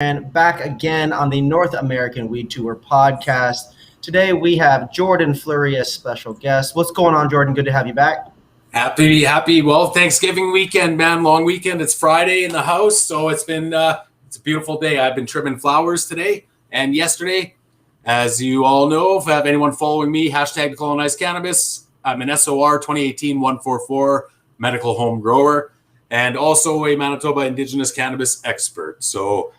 and back again on the North American Weed Tour podcast. Today we have Jordan Fleury as special guest. What's going on, Jordan? Good to have you back. Happy. Well, Thanksgiving weekend, man. Long weekend. It's Friday in the house, so it's been it's a beautiful day. I've been trimming flowers today and yesterday. As you all know, if you have anyone following me, hashtag Decolonize Cannabis. I'm an SOR 2018-144 medical home grower and also a Manitoba Indigenous cannabis expert. So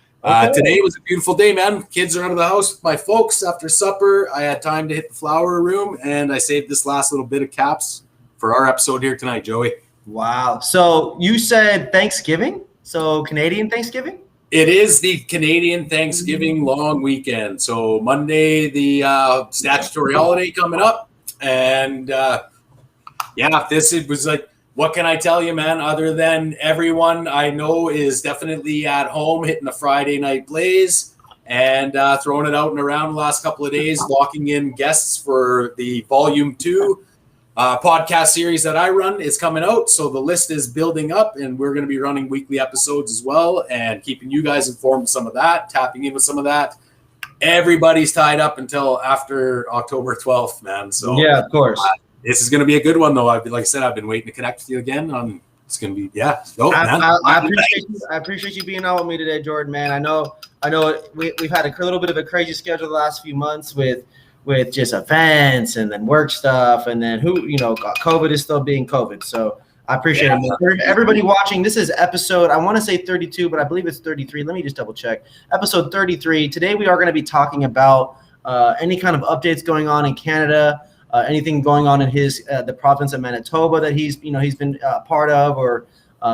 today was a beautiful day, man. Kids are out of the house with my folks after supper. I had time to hit the flower room, and I saved this last little bit of caps for our episode here tonight, Joey. Wow. So you said Thanksgiving? So Canadian Thanksgiving? It is the Canadian Thanksgiving long weekend. So Monday, the statutory holiday coming up. And it was like, what can I tell you, man, other than everyone I know is definitely at home hitting the Friday night blaze and throwing it out and around the last couple of days, locking in guests for the Volume 2 podcast series that I run is coming out. So the list is building up, and we're going to be running weekly episodes as well and keeping you guys informed of some of that, tapping in with some of that. Everybody's tied up until after October 12th, man. So yeah, of course. This is going to be a good one, though. Like I said, I've been waiting to connect with you again. It's going to be, I appreciate you being on with me today, Jordan, man. I know we've had a little bit of a crazy schedule the last few months with just events and then work stuff, and then COVID is still being COVID. So I appreciate it. For everybody watching, this is episode, I want to say 32, but I believe it's 33. Let me just double check. Episode 33. Today we are going to be talking about any kind of updates going on in Canada, anything going on in the province of Manitoba that he's been part of, or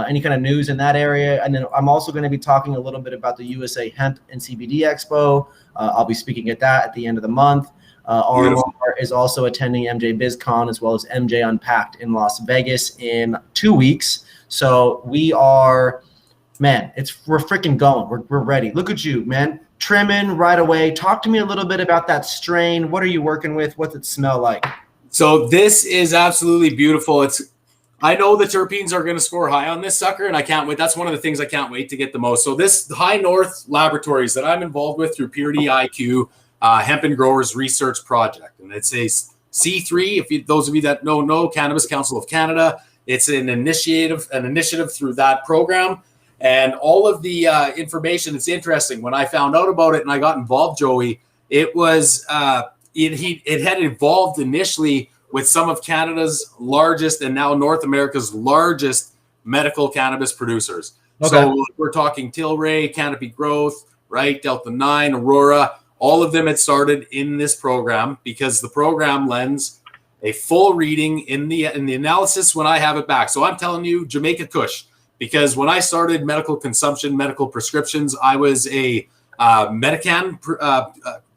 any kind of news in that area. And then I'm also going to be talking a little bit about the USA Hemp and CBD Expo. I'll be speaking at that at the end of the month. RMR is also attending MJ Biz Con as well as MJ Unpacked in Las Vegas in 2 weeks. So we are, man, we're freaking going. We're ready. Look at you, man. Trimming right away. Talk to me a little bit about that strain. What are you working with? What's it smell like? So this is absolutely beautiful. I know the terpenes are going to score high on this sucker, and I can't wait. That's one of the things I can't wait to get the most. So this High North Laboratories that I'm involved with through Purity IQ, Hemp and Growers Research Project, and it's a C3. Those of you that know Cannabis Council of Canada, it's an initiative through that program, and all of the information. It's interesting. When I found out about it and I got involved, Joey, it was it had evolved initially with some of Canada's largest and now North America's largest medical cannabis producers. Okay. So we're talking Tilray, Canopy Growth, right? Delta 9, Aurora. All of them had started in this program because the program lends a full reading in the analysis when I have it back. So I'm telling you, Jamaica Kush, because when I started medical consumption, medical prescriptions, I was a Medican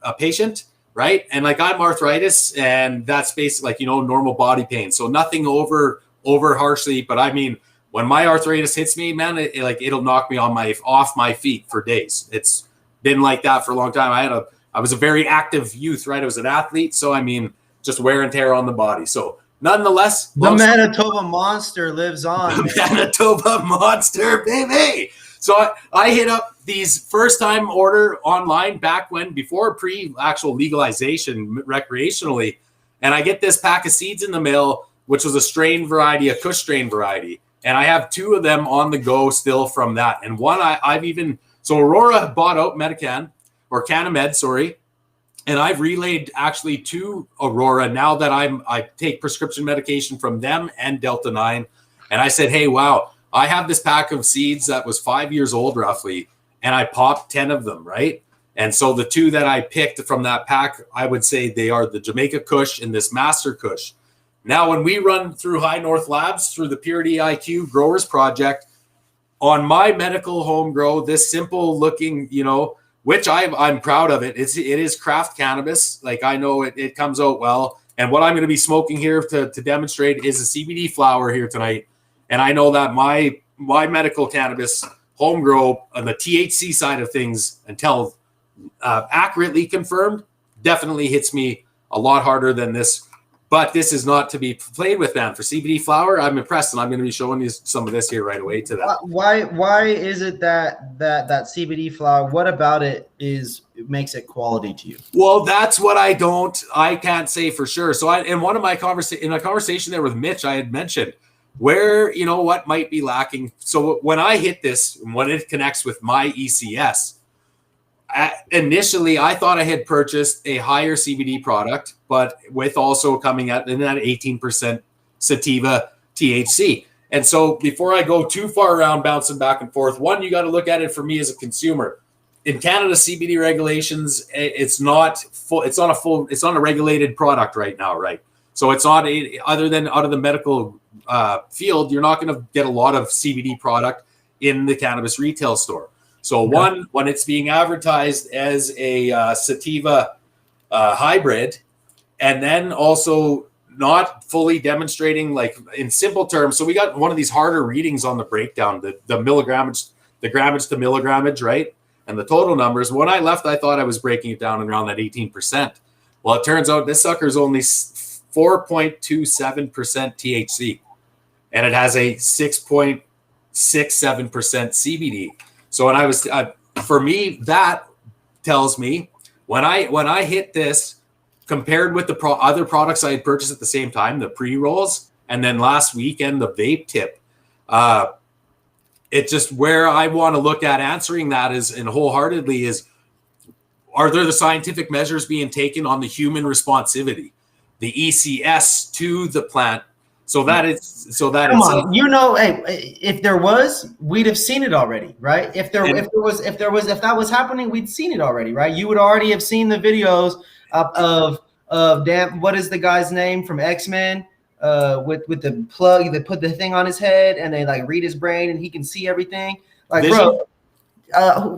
a patient, right? And like I'm arthritis, and that's basically like, normal body pain. So nothing over harshly, but I mean, when my arthritis hits me, man, it'll knock me off my feet for days. It's been like that for a long time. I was a very active youth, right? I was an athlete. So, I mean, just wear and tear on the body. So nonetheless, the Manitoba monster lives on. The Manitoba monster, baby. So I hit up these first time order online before pre-actual legalization recreationally. And I get this pack of seeds in the mail, which was a strain variety, a Kush strain variety. And I have 2 of them on the go still from that. And one So Aurora bought out Canamed, sorry, and I've relayed actually to Aurora now that I take prescription medication from them and Delta 9. And I said, hey, wow, I have this pack of seeds that was 5 years old roughly, and I popped 10 of them, right? And so the 2 that I picked from that pack, I would say they are the Jamaica Kush and this Master Kush. Now, when we run through High North Labs, through the Purity IQ Growers Project, on my medical home grow, this simple looking, which I'm proud of it. It is craft cannabis. Like I know it comes out well. And what I'm going to be smoking here to demonstrate is a CBD flower here tonight. And I know that my medical cannabis home grow on the THC side of things, until accurately confirmed, definitely hits me a lot harder than this But this is not to be played with, man. For CBD flower, I'm impressed, and I'm going to be showing you some of this here right away to that. Why is it that CBD flower? What about it makes it quality to you? Well, that's what I can't say for sure. So in one of my conversation there with Mitch, I had mentioned where, what might be lacking. So when I hit this, when it connects with my ECS, initially I thought I had purchased a higher CBD product, but with also coming at in that 18% sativa THC. And so before I go too far around bouncing back and forth, one, you got to look at it for me as a consumer. In Canada, CBD regulations, it's not a regulated product right now, right? So it's not other than out of the medical field, you're not going to get a lot of CBD product in the cannabis retail store. So one, when it's being advertised as a sativa hybrid, and then also not fully demonstrating, like in simple terms. So we got one of these harder readings on the breakdown, the grammage to milligrammage, right? And the total numbers. When I left, I thought I was breaking it down around that 18%. Well, it turns out this sucker is only 4.27% THC, and it has a 6.67% CBD. So when I was, for me, that tells me when I hit this, compared with the other products I had purchased at the same time, the pre-rolls, and then last weekend, the vape tip, it's just where I want to look at answering that wholeheartedly is, are there the scientific measures being taken on the human responsivity, the ECS to the plant, so that hey, if there was, we'd have seen it already, right? If that was happening, we'd seen it already, right? You would already have seen the videos of damn, what is the guy's name from X-Men? With the plug, they put the thing on his head and they like read his brain and he can see everything. Like, Vision? Bro,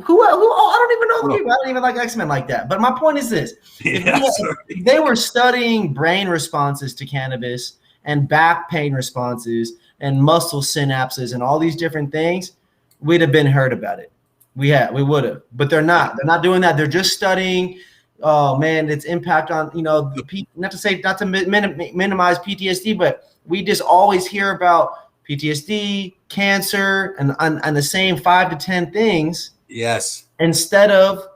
who? Oh, I don't even know the people. I don't even like X-Men like that. But my point is this: if they were studying brain responses to cannabis and back pain responses and muscle synapses and all these different things, we'd have been heard about it. We would have, but they're not. They're not doing that. They're just studying. Oh man, its impact on not to minimize PTSD, but we just always hear about PTSD, cancer, and the same 5 to 10 things. Yes. Instead of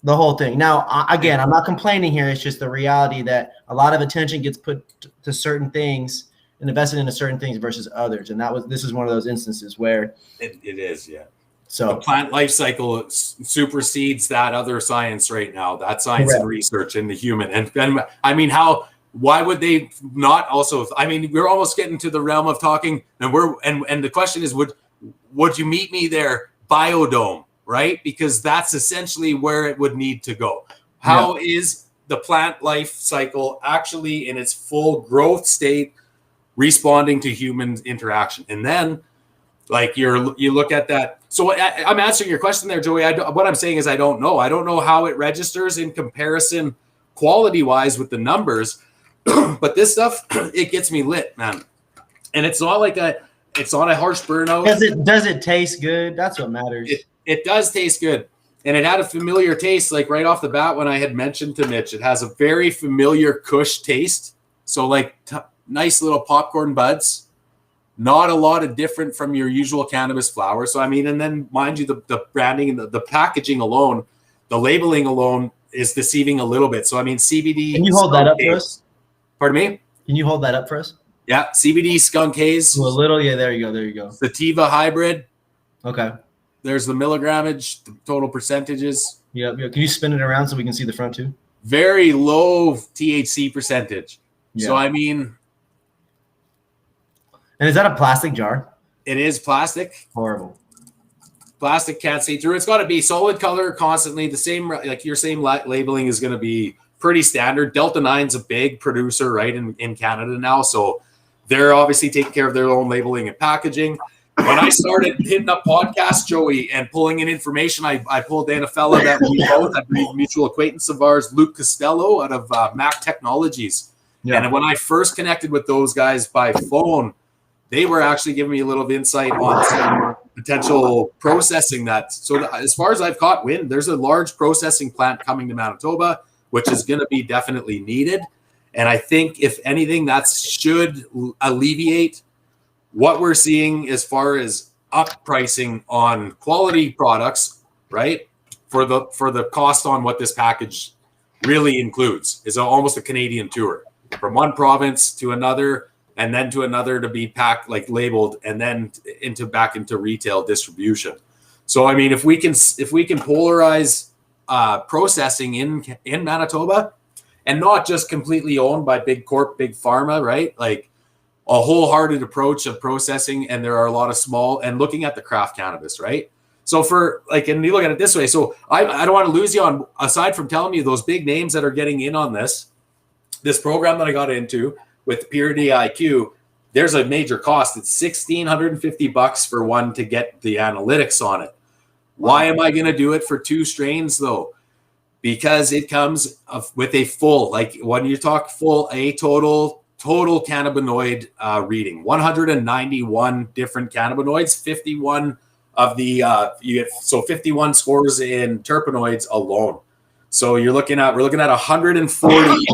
the whole thing. Now, again, I'm not complaining here. It's just the reality that a lot of attention gets put to certain things and invested into certain things versus others, and this is one of those instances where it is, yeah. So the plant life cycle supersedes that other science right now, that science and research in the human. And I mean, why would they not also, I mean, we're almost getting to the realm of talking and the question is, would you meet me there? Biodome, right? Because that's essentially where it would need to go. How is the plant life cycle actually in its full growth state responding to human interaction? And then like you look at that. So I'm answering your question there, Joey. What I'm saying is I don't know. I don't know how it registers in comparison quality-wise with the numbers, but this stuff, it gets me lit, man. And it's not it's not a harsh burnout. Does it taste good? That's what matters. It does taste good. And it had a familiar taste, like right off the bat when I had mentioned to Mitch, it has a very familiar Kush taste. So like nice little popcorn buds. Not a lot of different from your usual cannabis flower. So, I mean, and then mind you, the branding and the packaging alone, the labeling alone is deceiving a little bit. So, I mean, CBD. Can you hold that up for us? Pardon me? Can you hold that up for us? Yeah. CBD skunk haze. A little. Yeah, there you go. Sativa hybrid. Okay. There's the milligrammage, the total percentages. Yep. Can you spin it around so we can see the front too? Very low THC percentage. Yeah. So, I mean. And is that a plastic jar? It is plastic. Horrible. Plastic can't see through. It's got to be solid color constantly. The same, like your same labeling is going to be pretty standard. Delta 9's a big producer, right, in Canada now. So they're obviously taking care of their own labeling and packaging. When I started hitting up podcasts, Joey, and pulling in information, I pulled in a fella that we both, I believe, mutual acquaintance of ours, Luke Costello out of Mac Technologies. Yeah. And when I first connected with those guys by phone, they were actually giving me a little insight on some potential processing that. So as far as I've caught wind, there's a large processing plant coming to Manitoba, which is going to be definitely needed. And I think if anything, that should alleviate what we're seeing as far as up pricing on quality products, right? For the cost on what this package really includes is almost a Canadian tour from one province to another, and then to another to be packed, like labeled, and then back into retail distribution. So I mean, if we can polarize processing in Manitoba, and not just completely owned by big corp, big pharma, right? Like a wholehearted approach of processing, and there are a lot of small, and looking at the craft cannabis, right? So for like, and you look at it this way. So I don't want to lose you on, aside from telling you those big names that are getting in on this program that I got into with Purity IQ, there's a major cost. It's $1,650 for one to get the analytics on it. Why am I going to do it for 2 strains though? Because it comes with a full, like when you talk full, a total cannabinoid reading, 191 different cannabinoids, 51 of the so 51 scores in terpenoids alone. So we're looking at 140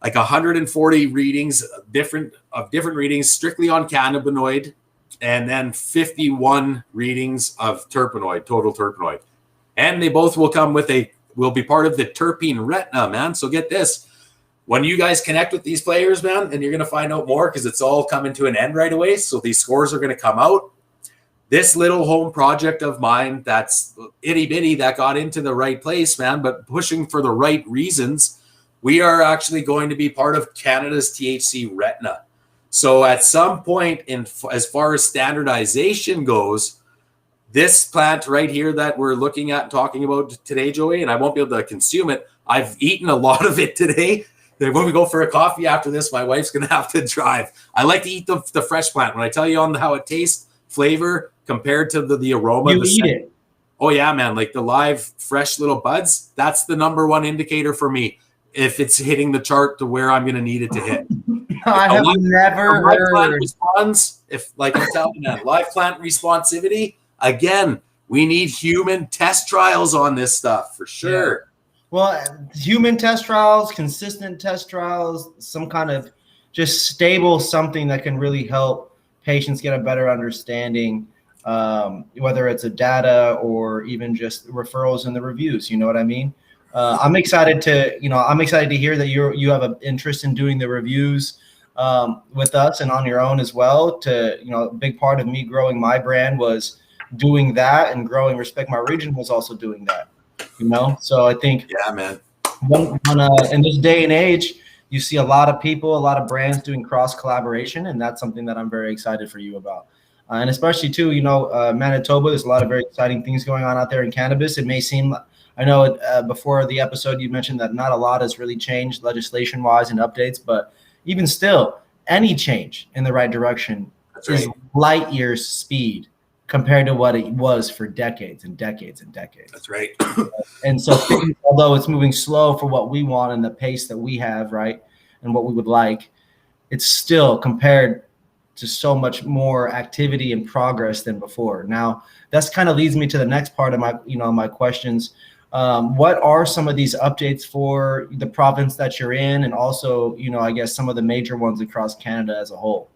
like 140 readings different readings strictly on cannabinoid, and then 51 readings of terpenoid, total terpenoid. And they both will be part of the terpene retina, man. So get this. When you guys connect with these players, man, and you're going to find out more because it's all coming to an end right away. So these scores are going to come out. This little home project of mine that's itty bitty that got into the right place, man, but pushing for the right reasons, we are actually going to be part of Canada's THC retina. So at some point, as far as standardization goes, this plant right here that we're looking at and talking about today, Joey, and I won't be able to consume it. I've eaten a lot of it today. When we go for a coffee after this, my wife's going to have to drive. I like to eat the fresh plant. When I tell you on how it tastes, flavor compared to the aroma. You eat it. Oh, yeah, man. Like the live, fresh little buds, that's the number one indicator for me if it's hitting the chart to where I'm going to need it to hit. I have never heard. If, like I'm telling you, live plant responsivity, again, we need human test trials on this stuff for sure. Yeah. Well, human test trials, consistent test trials, some kind of just stable something that can really help patients get a better understanding, whether it's a data or even just referrals and the reviews. You know what I mean? I'm excited to hear that you have an interest in doing the reviews with us and on your own as well. A big part of me growing my brand was doing that, and growing Respect My Region was also doing that. So I think, yeah, man. In this day and age, you see a lot of people, a lot of brands doing cross collaboration, and that's something that I'm very excited for you about. And especially too, Manitoba, there's a lot of very exciting things going on out there in cannabis. It may seem, I know before the episode you mentioned that not a lot has really changed legislation wise and updates, but even still, any change in the right direction is light years speed compared to what it was for decades and decades and decades. That's right. And so although it's moving slow for what we want and the pace that we have, right, and what we would like, it's still compared to so much more activity and progress than before. Now, that's kind of leads me to the next part of my questions. What are some of these updates for the province that you're in, and also, I guess some of the major ones across Canada as a whole?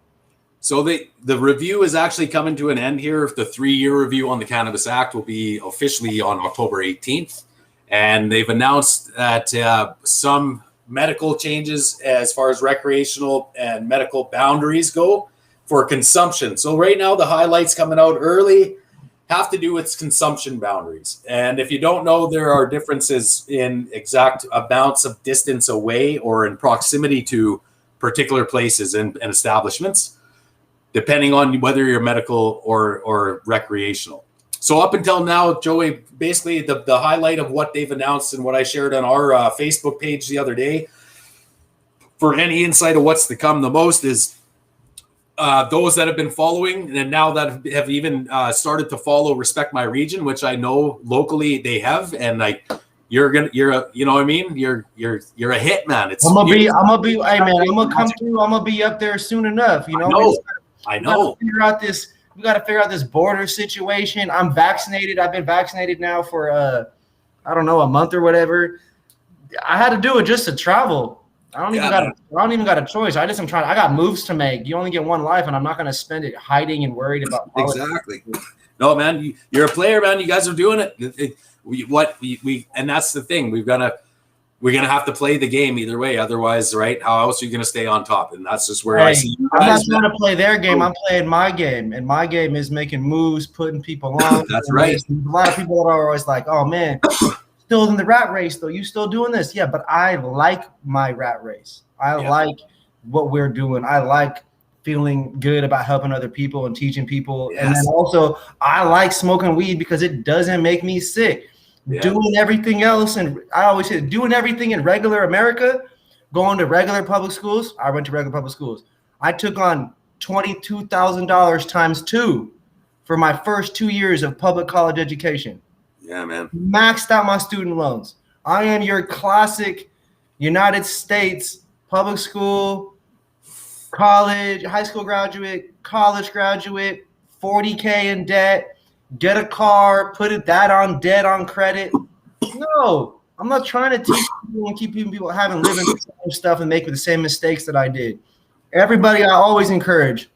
So the review is actually coming to an end here. The 3-year review on the Cannabis Act will be officially on October 18th. And they've announced that some medical changes as far as recreational and medical boundaries go for consumption. So right now, the highlights coming out early have to do with consumption boundaries. And if you don't know, there are differences in exact amounts of distance away or in proximity to particular places and establishments, depending on whether you're medical or recreational. So up until now, Joey, basically the highlight of what they've announced and what I shared on our Facebook page the other day, for any insight of what's to come the most, is those that have been following and now that have even started to follow Respect My Region, which I know locally they have, and like you're a hit, man. I'm gonna be, hey man, I'm gonna come through. I'm gonna be up there soon enough. I know. We got to figure out this border situation. I'm vaccinated. I've been vaccinated now for a month or whatever. I had to do it just to travel. I don't even got a choice. I got moves to make. You only get one life, and I'm not going to spend it hiding and worried about politics. Exactly. No, man, you're a player, man. You guys are doing it. And that's the thing. We're gonna have to play the game either way. Otherwise, right? How else are you gonna stay on top? And that's just where I see you guys. I'm not trying to play their game. I'm playing my game, and my game is making moves, putting people on. That's right. There's a lot of people that are always like, "Oh man, still in the rat race though. You still doing this?" Yeah, but I like my rat race. I like what we're doing. I like feeling good about helping other people and teaching people. Yes. And then also, I like smoking weed because it doesn't make me sick. Yeah. Doing everything else, and I always say doing everything in regular America, going to regular public schools. I went to regular public schools. I took on $22,000 times 2 for my first 2 years of public college education. Yeah, man. Maxed out my student loans. I am your classic United States public school, college, high school graduate, college graduate, 40K in debt. Get a car, put that on debt on credit. No, I'm not trying to teach people and keep people having living the same stuff and making the same mistakes that I did. Everybody, I always encourage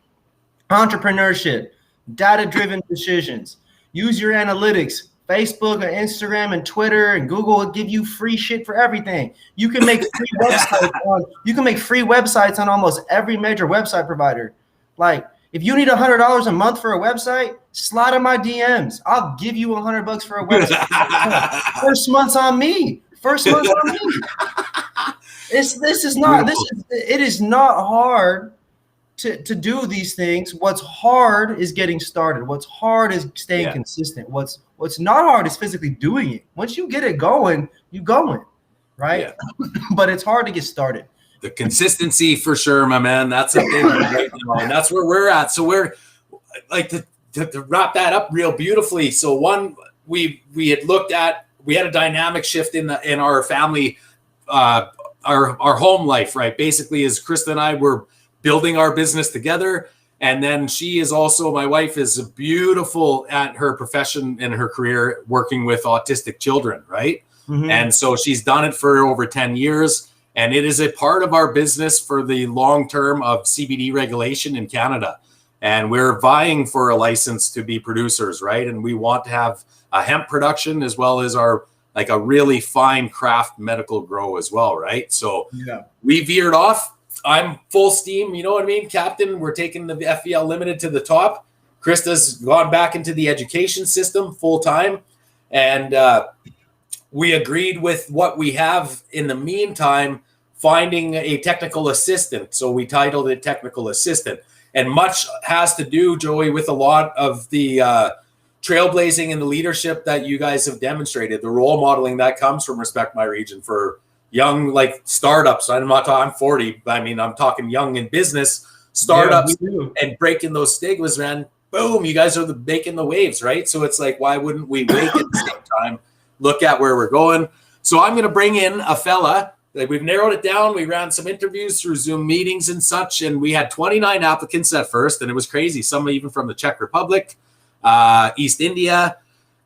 entrepreneurship, data-driven decisions. Use your analytics. Facebook and Instagram and Twitter and Google will give you free shit for everything. You can make free websites on almost every major website provider. Like, if you need $100 a month for a website, slide in my DMs. I'll give you $100 for a website. First month's on me. It is not hard to do these things. What's hard is getting started. What's hard is staying consistent. What's not hard is physically doing it. Once you get it going, you going, right? Yeah. But it's hard to get started. The consistency for sure, my man. That's a thing, right? And that's where we're at. So we're like to wrap that up real beautifully. So one, we had looked at, we had a dynamic shift in our family, our home life, right? Basically, as Krista and I were building our business together. And then she is also, my wife is beautiful at her profession and her career working with autistic children, right? Mm-hmm. And so she's done it for over 10 years. And it is a part of our business for the long term of CBD regulation in Canada. And we're vying for a license to be producers, right? And we want to have a hemp production as well as our like a really fine craft medical grow as well, right? So we veered off. I'm full steam, you know what I mean, Captain? We're taking the FVL Limited to the top. Krista's gone back into the education system full time. And we agreed with what we have in the meantime, finding a technical assistant. So we titled it Technical Assistant. And much has to do, Joey, with a lot of the trailblazing and the leadership that you guys have demonstrated, the role modeling that comes from Respect My Region for young like startups. I'm 40, but I mean, I'm talking young in business startups and breaking those stigmas, man. Boom, you guys are making the waves, right? So it's like, why wouldn't we wake at the same time? Look at where we're going. So I'm going to bring in a fella. Like we've narrowed it down. We ran some interviews through Zoom meetings and such, and we had 29 applicants at first, and it was crazy. Some even from the Czech Republic, East India,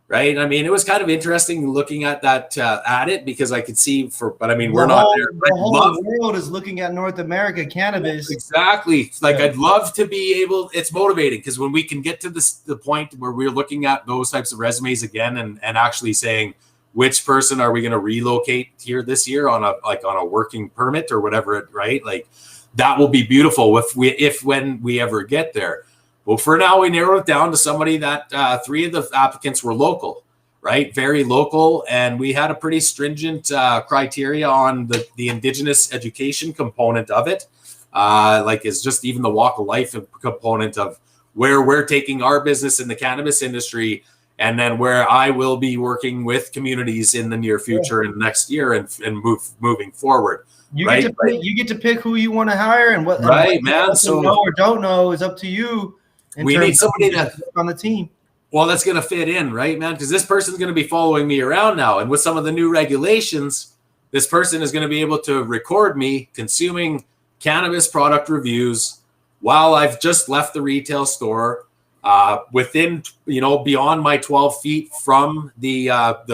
right? I mean, it was kind of interesting looking at that at it because I could see but I mean, we're not there. The whole world is looking at North America cannabis. Exactly. Like I'd love to be able. It's motivating because when we can get to the point where we're looking at those types of resumes again and actually saying, which person are we going to relocate here this year on a working permit or whatever, right? Like that will be beautiful when we ever get there. Well, for now, we narrowed it down to somebody that 3 of the applicants were local, right? Very local. And we had a pretty stringent criteria on the Indigenous education component of it. Like it's just even the walk of life component of where we're taking our business in the cannabis industry. And then where I will be working with communities in the near future and next year and moving forward. You get to pick who you want to hire and what. Right, and what man. So know or don't know is up to you. We need somebody on the team. Well, that's going to fit in, right, man? Because this person's going to be following me around now, and with some of the new regulations, this person is going to be able to record me consuming cannabis product reviews while I've just left the retail store. Within, beyond my 12 feet from the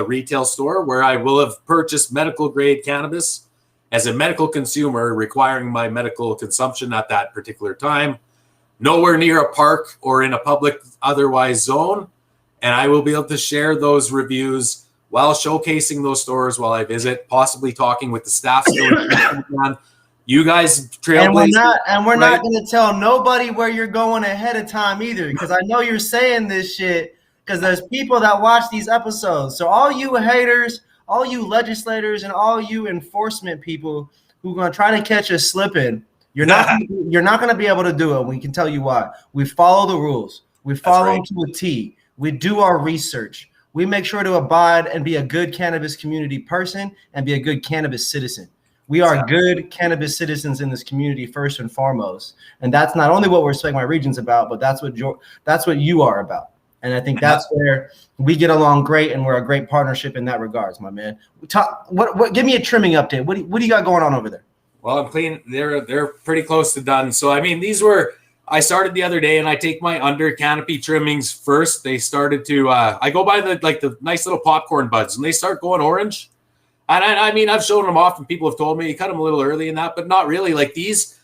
retail store where I will have purchased medical grade cannabis as a medical consumer requiring my medical consumption at that particular time, nowhere near a park or in a public otherwise zone. And I will be able to share those reviews while showcasing those stores while I visit, possibly talking with the staff still. You guys trailblazers. And we're not going to tell nobody where you're going ahead of time either, because I know you're saying this shit because there's people that watch these episodes. So all you haters, all you legislators, and all you enforcement people who are going to try to catch us slipping, you're not going to be able to do it. We can tell you why. We follow the rules. We follow them to a T. We do our research. We make sure to abide and be a good cannabis community person and be a good cannabis citizen. We are good cannabis citizens in this community first and foremost, and that's not only what Respect My Region's about, but that's what you are about. And I think that's where we get along great, and we're a great partnership in that regards, my man. Give me a trimming update. What do you got going on over there? Well, I'm clean. They're pretty close to done. So I mean, I started the other day, and I take my under canopy trimmings first. They started to I go by the nice little popcorn buds, and they start going orange. And I mean, I've shown them off, and people have told me you cut them a little early in that, but not really. Like these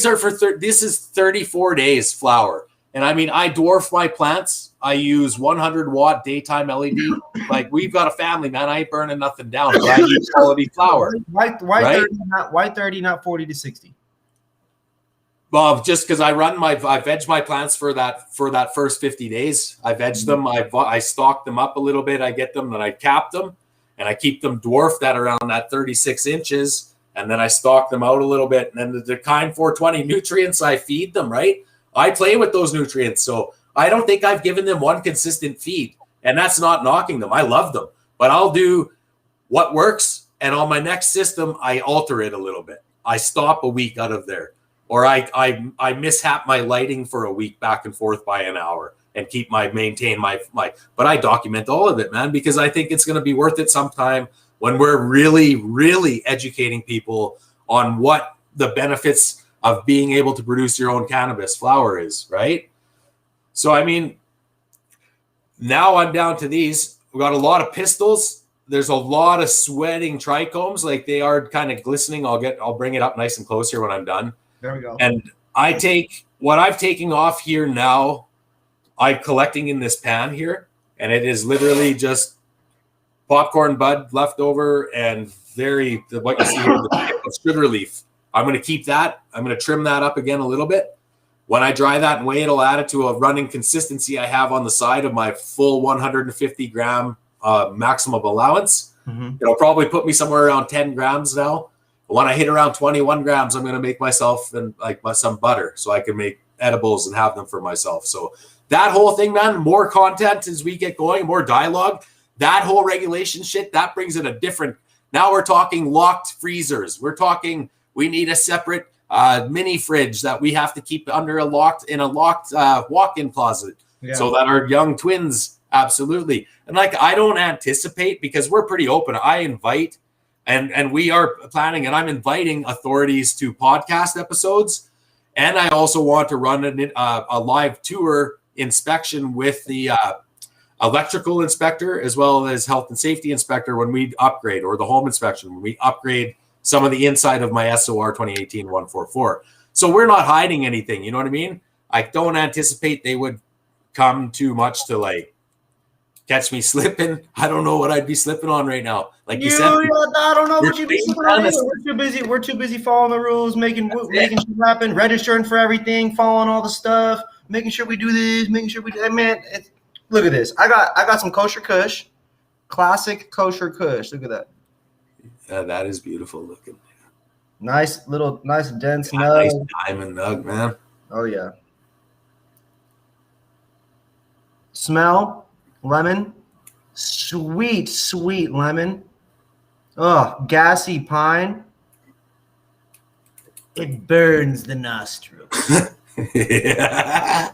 are this is 34 days flower. And I mean, I dwarf my plants. I use 100-watt daytime LED. Like we've got a family, man. I ain't burning nothing down. But I use quality flower. Why 30, not 40 to 60? Well, just because I veg my plants for that first 50 days. I veg them. I stock them up a little bit. I get them, then I cap them. And I keep them dwarfed at around that 36 inches. And then I stock them out a little bit. And then the kind 420 nutrients, I feed them, right? I play with those nutrients. So I don't think I've given them one consistent feed. And that's not knocking them. I love them. But I'll do what works. And on my next system, I alter it a little bit. I stop a week out of there. Or I mishap my lighting for a week back and forth by an hour. And maintain my, but I document all of it, man, because I think it's going to be worth it sometime when we're really, really educating people on what the benefits of being able to produce your own cannabis flower is, right? So, I mean, now I'm down to these. We got a lot of pistils. There's a lot of sweating trichomes, like they are kind of glistening. I'll bring it up nice and close here when I'm done. There we go. And I take what I've taken off here now. I'm collecting in this pan here, and it is literally just popcorn bud left over and what you see here, the tip of sugar leaf. I'm going to keep that. I'm going to trim that up again a little bit. When I dry that and weigh it, it'll add it to a running consistency I have on the side of my full 150 gram maximum allowance. Mm-hmm. It'll probably put me somewhere around 10 grams now. But when I hit around 21 grams, I'm going to make myself some butter so I can make edibles and have them for myself. So that whole thing, man, more content as we get going, more dialogue. That whole regulation shit, that brings in a different. Now we're talking locked freezers. We're talking we need a separate mini fridge that we have to keep under a locked walk-in closet so that our young twins, absolutely. And like I don't anticipate, because we're pretty open. I invite and we are planning, and I'm inviting authorities to podcast episodes. And I also want to run a live tour inspection with the electrical inspector as well as health and safety inspector when we upgrade, or the home inspection when we upgrade some of the inside of my SOR 2018-144. So we're not hiding anything. You know what I mean? I don't anticipate they would come too much to like catch me slipping. I don't know what I'd be slipping on right now. Like you said, I don't know what you'd be slipping on. We're too busy following the rules, making shit happen, registering for everything, following all the stuff, making sure we do this, making sure we do that. Man, look at this. I got some Kosher Kush, classic Kosher Kush. Look at that. That is beautiful looking. Nice dense nug. Nice diamond nug, man. Oh yeah. Smell lemon, sweet lemon. Oh, gassy pine. It burns the nostrils. Yeah.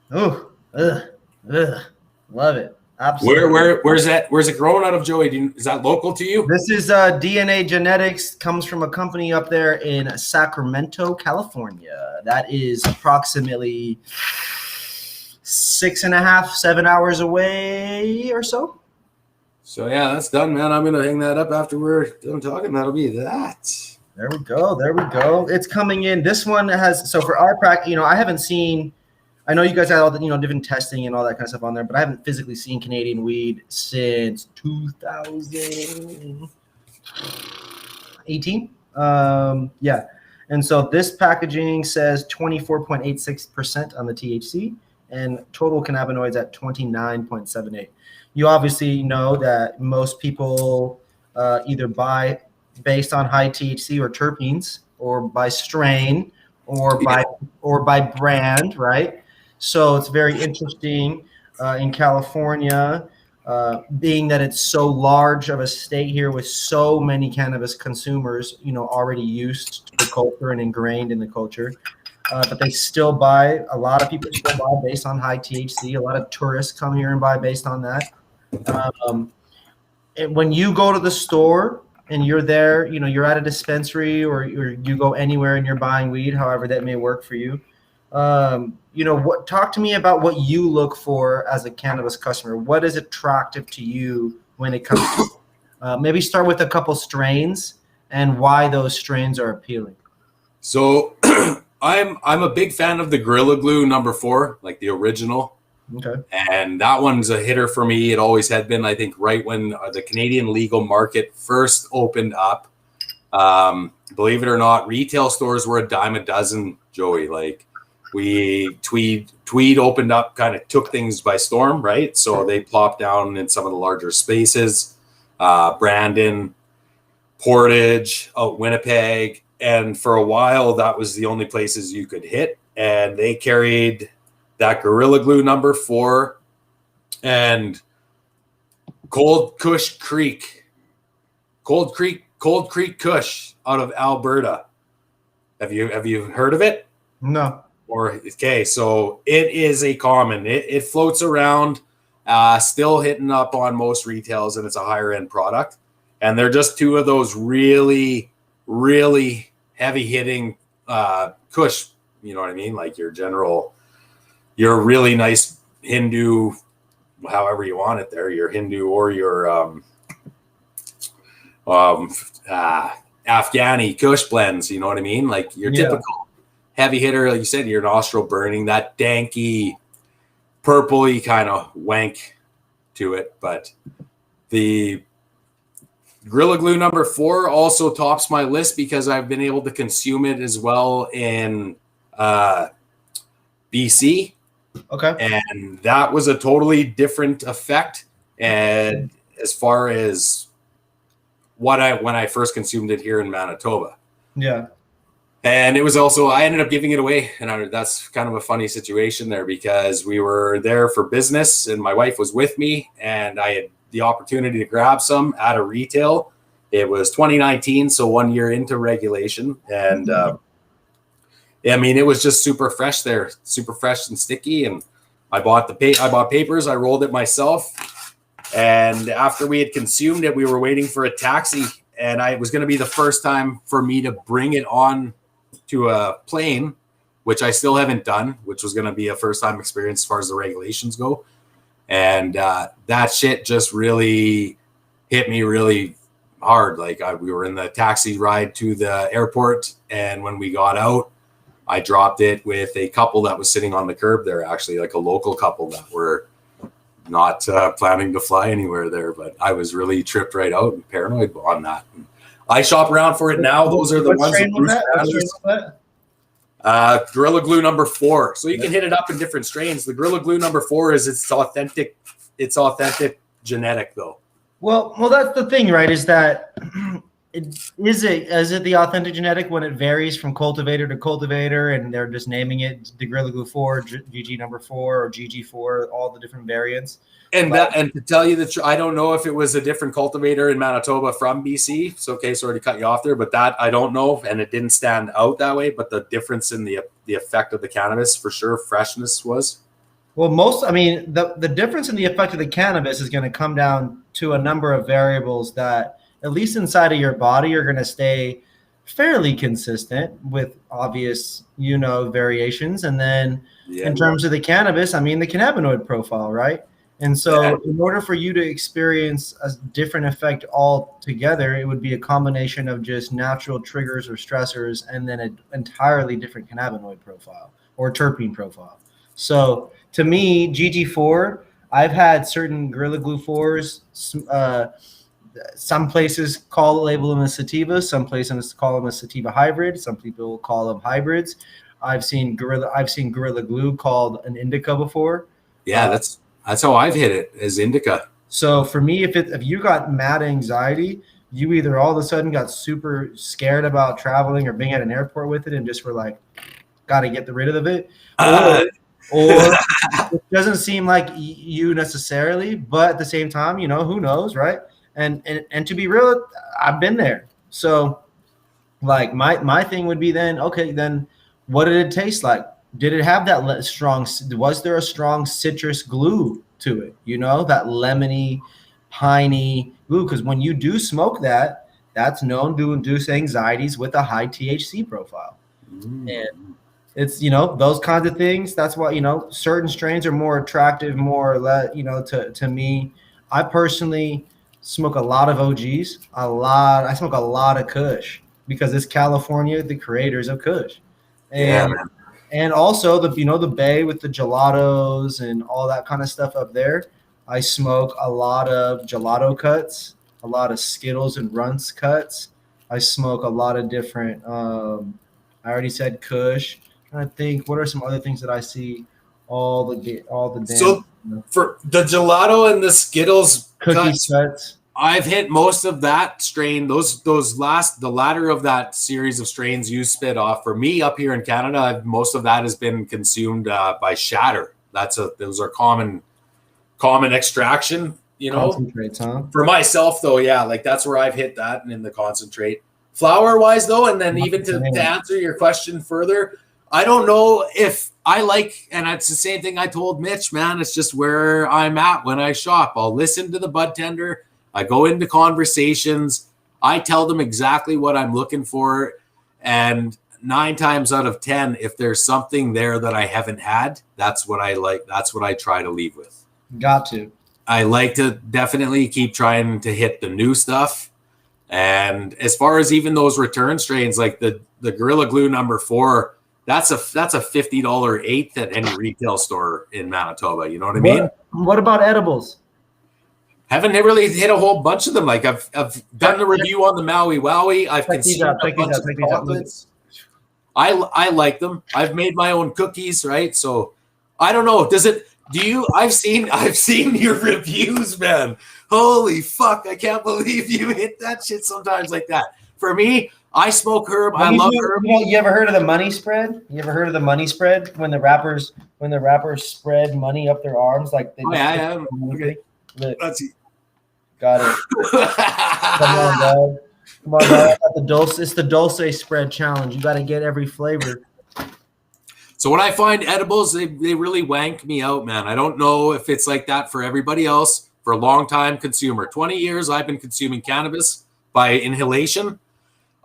Oh, love it. Absolutely. Where's it growing out of, Joey? Is that local to you? This is DNA Genetics. Comes from a company up there in Sacramento, California. That is approximately 6.5, 7 hours away or so. So yeah, that's done, man. I'm gonna hang that up after we're done talking. That'll be that. There we go. There we go. It's coming in. This one has, so for our practice, you know, I haven't seen, I know you guys had all the, you know, different testing and all that kind of stuff on there, but I haven't physically seen Canadian weed since 2018. Yeah. And so this packaging says 24.86% on the THC and total cannabinoids at 29.78. You obviously know that most people either buy based on high THC or terpenes, or by strain, or by brand, right? So it's very interesting in California, being that it's so large of a state here with so many cannabis consumers, you know, already used to the culture and ingrained in the culture. But they still buy. A lot of people still buy based on high THC. A lot of tourists come here and buy based on that. And when you go to the store and you're there, you know, you're at a dispensary or you go anywhere and you're buying weed, however that may work for you. You know, talk to me about what you look for as a cannabis customer. What is attractive to you when it comes to maybe start with a couple strains and why those strains are appealing. So I'm a big fan of the Gorilla Glue number 4, like the original. Okay. And that one's a hitter for me. It always had been, I think, right when the Canadian legal market first opened up. Believe it or not, retail stores were a dime a dozen, Joey. Like Tweed opened up, kind of took things by storm, right? So they plopped down in some of the larger spaces, Brandon, Portage, Winnipeg. And for a while, that was the only places you could hit. And they carried that Gorilla Glue number 4 and Cold Creek Kush out of Alberta. Have you heard of it? No. Okay, so it is a common. It floats around, still hitting up on most retails, and it's a higher end product. And they're just two of those really, really heavy hitting Kush. You know what I mean? Like your really nice Hindu, however you want it there, your Hindu or your Afghani Kush blends, you know what I mean? Like your typical heavy hitter, like you said, your nostril burning, that danky, purpley kind of wank to it. But the Gorilla Glue number 4 also tops my list because I've been able to consume it as well in BC. Okay. And that was a totally different effect. And as far as when I first consumed it here in Manitoba. Yeah. And it was also, I ended up giving it away. And that's kind of a funny situation there because we were there for business and my wife was with me and I had the opportunity to grab some at a retail. It was 2019, so 1 year into regulation. And I mean, it was just super fresh there, super fresh and sticky. And I bought papers. I rolled it myself. And after we had consumed it, we were waiting for a taxi. And it was going to be the first time for me to bring it on to a plane, which I still haven't done, which was going to be a first time experience as far as the regulations go. And that shit just really hit me really hard. Like we were in the taxi ride to the airport. And when we got out, I dropped it with a couple that was sitting on the curb there, actually, like a local couple that were not planning to fly anywhere there. But I was really tripped right out and paranoid on that. And I shop around for it now. Those are the ones that Gorilla Glue number 4. So you can hit it up in different strains. The Gorilla Glue number 4 is it's authentic genetic though. Well, that's the thing, right? Is that is it the authentic genetic when it varies from cultivator to cultivator, and they're just naming it the Gorilla Glue 4, GG number 4, or GG4, all the different variants. And to tell you the truth, I don't know if it was a different cultivator in Manitoba from BC. So, okay, sorry to cut you off there, but that I don't know, and it didn't stand out that way. But the difference in the effect of the cannabis, for sure, freshness was. Well, the difference in the effect of the cannabis is going to come down to a number of variables that, at least inside of your body, are going to stay fairly consistent with obvious, variations. And then in terms of the cannabis, the cannabinoid profile, right? And so in order for you to experience a different effect altogether, it would be a combination of just natural triggers or stressors and then an entirely different cannabinoid profile or terpene profile. So to me, GG4, I've had certain Gorilla Glue 4s. Some places label them as sativas. Some places call them a sativa hybrid. Some people call them hybrids. I've seen Gorilla Glue called an indica before. Yeah, that's how I've hit it, as indica. So for me, if you got mad anxiety, you either all of a sudden got super scared about traveling or being at an airport with it and just were like, got to get rid of it. Or it doesn't seem like you necessarily, but at the same time, who knows, right? And to be real, I've been there. So like my thing would be then, okay, then what did it taste like? Did it have that was there a strong citrus glue to it? That lemony, piney glue? Because when you do smoke that, that's known to induce anxieties with a high THC profile. And it's, those kinds of things. That's why, certain strains are more attractive, more or less, to me. I personally smoke a lot of OGs, I smoke a lot of Kush because it's California, the creators of Kush. And also the Bay with the gelatos and all that kind of stuff up there. I smoke a lot of gelato cuts, a lot of Skittles and Runts cuts. I smoke a lot of different, I already said Kush. I think what are some other things that I see all the damn. So for the gelato and the Skittles cookie cuts, I've hit most of that strain. The latter of that series of strains you spit off. For me up here in Canada, most of that has been consumed by Shatter. Those are common extraction. Concentrates, huh? For myself though, yeah, like that's where I've hit that and in the concentrate. Flower wise though, and then even to answer your question further, I don't know if I like, and it's the same thing I told Mitch, man. It's just where I'm at when I shop. I'll listen to the bud tender. I go into conversations. I tell them exactly what I'm looking for. And 9 times out of 10, if there's something there that I haven't had, that's what I like. That's what I try to leave with. Got to. I like to definitely keep trying to hit the new stuff. And as far as even those return strains, like the Gorilla Glue number 4, that's a $50 eighth at any retail store in Manitoba. You know what I mean? What about edibles? Haven't really hit a whole bunch of them. Like I've done the review on the Maui Wowie. I've consumed a bunch of chocolates. I like them. I've made my own cookies, right? So I don't know. I've seen your reviews, man. Holy fuck. I can't believe you hit that shit sometimes like that. For me, I smoke herb. I love herb. You ever heard of the money spread? You ever heard of the money spread when the rappers spread money up their arms like they? Oh, yeah, I have. Okay. That's it. Got it. Come on, dog. Come on, dog. The Dulze, it's the Dulce spread challenge. You got to get every flavor. So when I find edibles, they really wank me out, man. I don't know if it's like that for everybody else. For a long time consumer, 20 years, I've been consuming cannabis by inhalation.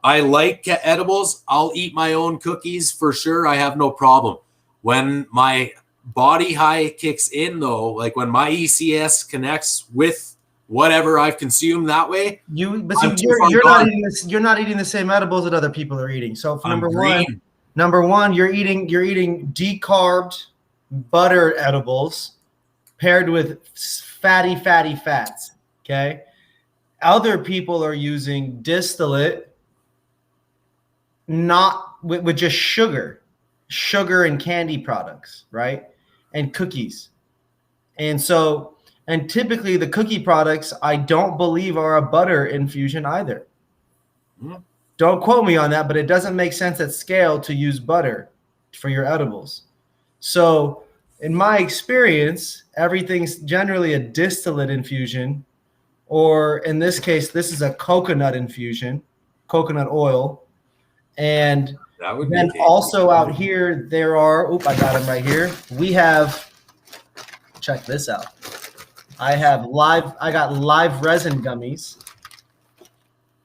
I like edibles. I'll eat my own cookies for sure. I have no problem. When my body high kicks in, though, like when my ECS connects with whatever I've consumed that way, you're not eating the same edibles that other people are eating. So for number one, you're eating decarbed butter edibles paired with fatty fats. Okay, other people are using distillate, not with just sugar and candy products, right? And cookies. And typically the cookie products, I don't believe are a butter infusion either. Mm. Don't quote me on that, but it doesn't make sense at scale to use butter for your edibles. So in my experience, everything's generally a distillate infusion, or in this case, this is a coconut infusion, coconut oil. And then also out here, there are, I got them right here. We have, check this out. I got live resin gummies.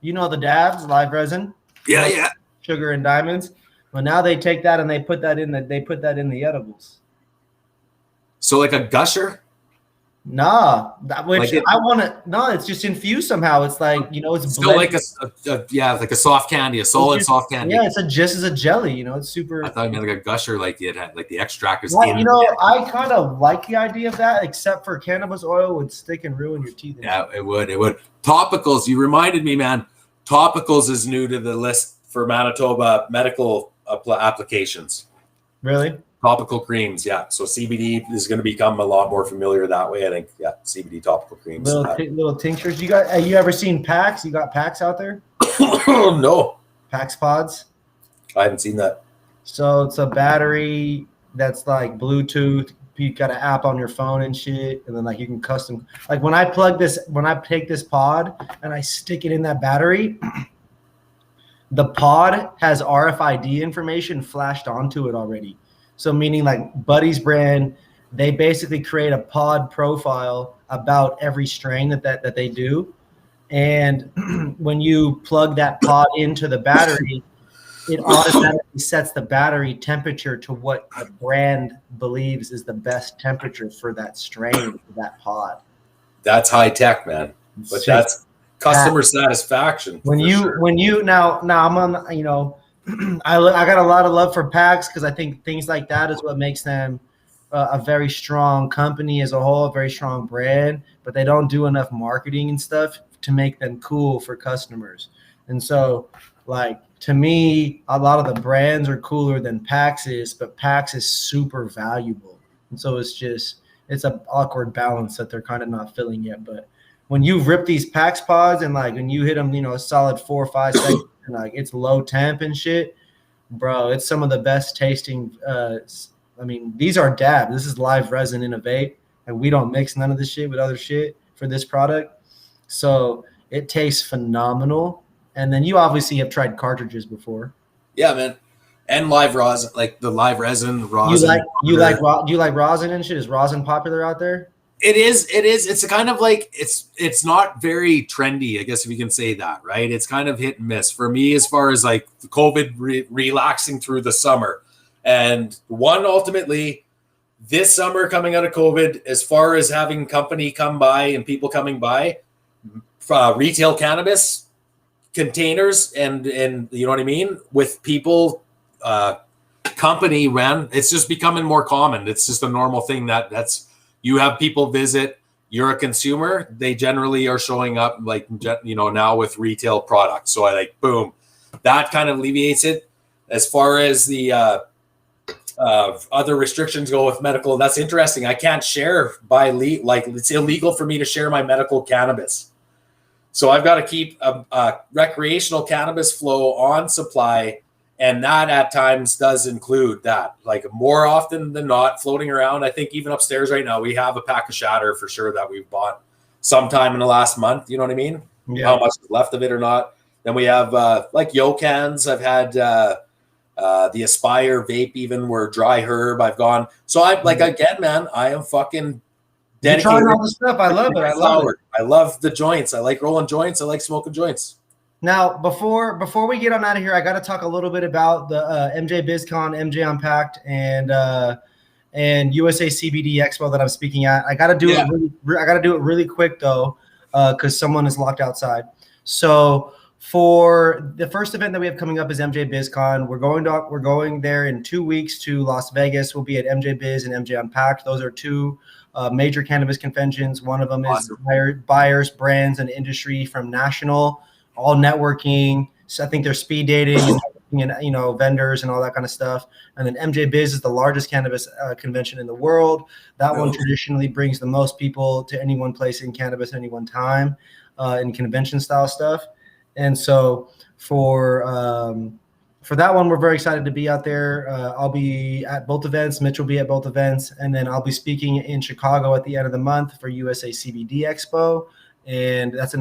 You know the dabs, live resin? Yeah. Sugar and diamonds. Well, now they take that and they put that in the edibles. So like a gusher? Nah, Like it, I want to. No, it's just infused somehow. It's like it's still blended. like like a soft candy, a solid soft candy. Yeah, it's just as a jelly. It's super. I thought it meant like a gusher, like it had like the extract was Well, in. I kind of like the idea of that, except for cannabis oil would stick and ruin your teeth. Yeah, it would. It would. Topicals. You reminded me, man. Topicals is new to the list for Manitoba medical applications. Really? Topical creams, yeah. So CBD is going to become a lot more familiar that way. I think, yeah. CBD topical creams. Little tinctures. You ever seen Pax? You got Pax out there? No. Pax Pods. I haven't seen that. So it's a battery that's like Bluetooth. You got an app on your phone and shit, and then like you can custom. Like when I take this pod and I stick it in that battery, the pod has RFID information flashed onto it already. So meaning like Buddy's brand, they basically create a pod profile about every strain that they do. And when you plug that pod into the battery, it automatically sets the battery temperature to what the brand believes is the best temperature for that strain, for that pod. That's high tech, man. But that's customer satisfaction. When you now I'm on, I got a lot of love for Pax because I think things like that is what makes them a very strong company as a whole, a very strong brand, but they don't do enough marketing and stuff to make them cool for customers. And so, like, to me, a lot of the brands are cooler than Pax is, but Pax is super valuable. And so it's an awkward balance that they're kind of not filling yet. But when you rip these Pax pods and like when you hit them, a solid 4 or 5 seconds, and like it's low temp and shit, bro, it's some of the best tasting. These are dabs. This is live resin in a vape, and we don't mix none of this shit with other shit for this product. So it tastes phenomenal. And then you obviously have tried cartridges before. Yeah, man. And live rosin, like the live resin rosin. Do you like rosin and shit? Is rosin popular out there? It is. It's a kind of like it's not very trendy, I guess if you can say that, right? It's kind of hit and miss for me as far as like the COVID relaxing through the summer. And ultimately this summer coming out of COVID, as far as having company come by and people coming by, retail cannabis containers and you know what I mean, with people company, man, it's just becoming more common. It's just a normal thing that's you have people visit, you're a consumer, they generally are showing up like, now with retail products. So I like, boom, that kind of alleviates it. As far as the other restrictions go with medical, that's interesting. I can't share it's illegal for me to share my medical cannabis. So I've got to keep a recreational cannabis flow on supply. And that at times does include that, like more often than not, floating around. I think even upstairs right now, we have a pack of shatter for sure that we've bought sometime in the last month. You know what I mean? Yeah. How much is left of it or not. Then we have like Yokans. I've had the Aspire vape, even where dry herb. I've gone. So I'm like, again, man, I am fucking dedicated. You're trying all the stuff. I love it. I love the joints. I like rolling joints. I like smoking joints. Now, before we get on out of here, I got to talk a little bit about the MJ Biz Con, MJ Unpacked, and USA CBD Expo that I'm speaking at. I got to do it really quick though, because someone is locked outside. So for the first event that we have coming up is MJ Biz Con. We're going there in 2 weeks to Las Vegas. We'll be at MJ Biz and MJ Unpacked. Those are two major cannabis conventions. One of them is buyers, brands, and industry from national. All networking. So I think they're speed dating and vendors and all that kind of stuff. And then MJ Biz is the largest cannabis convention in the world. That one traditionally brings the most people to any one place in cannabis at any one time in convention style stuff. And so for that one, we're very excited to be out there. I'll be at both events. Mitch will be at both events. And then I'll be speaking in Chicago at the end of the month for USA CBD Expo. And that's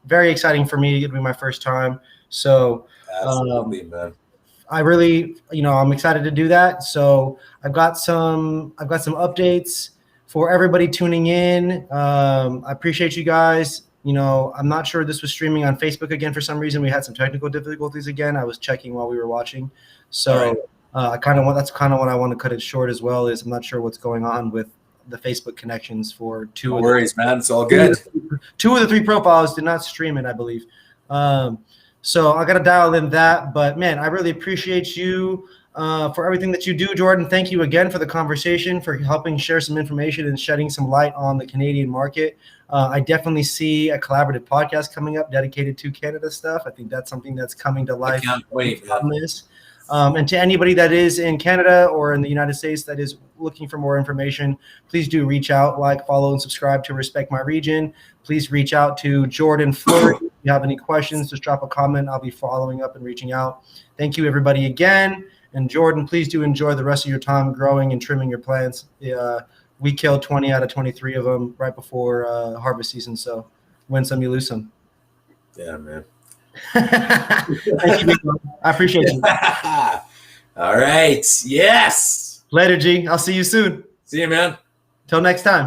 very exciting for me. It'll be my first time. So absolutely, man. I really, I'm excited to do that. So I've got some updates for everybody tuning in. I appreciate you guys. I'm not sure this was streaming on Facebook again for some reason. We had some technical difficulties again. I was checking while we were watching. So that's kind of what I want to cut it short as well. Is I'm not sure what's going on with the Facebook connections for No worries, man. It's all good. Two of the three profiles did not stream it, I believe. So I got to dial in that. But, man, I really appreciate you for everything that you do, Jordan. Thank you again for the conversation, for helping share some information and shedding some light on the Canadian market. I definitely see a collaborative podcast coming up dedicated to Canada stuff. I think that's something that's coming to life. I can't wait. And to anybody that is in Canada or in the United States that is looking for more information, please do reach out, like, follow, and subscribe to Respect My Region. Please reach out to Jordan Fleury. If you have any questions, just drop a comment. I'll be following up and reaching out. Thank you, everybody, again. And Jordan, please do enjoy the rest of your time growing and trimming your plants. We killed 20 out of 23 of them right before harvest season. So win some, you lose some. Yeah, man. Thank you, Nico. I appreciate you. All right. Yes. Later, G. I'll see you soon. See you, man. Till next time.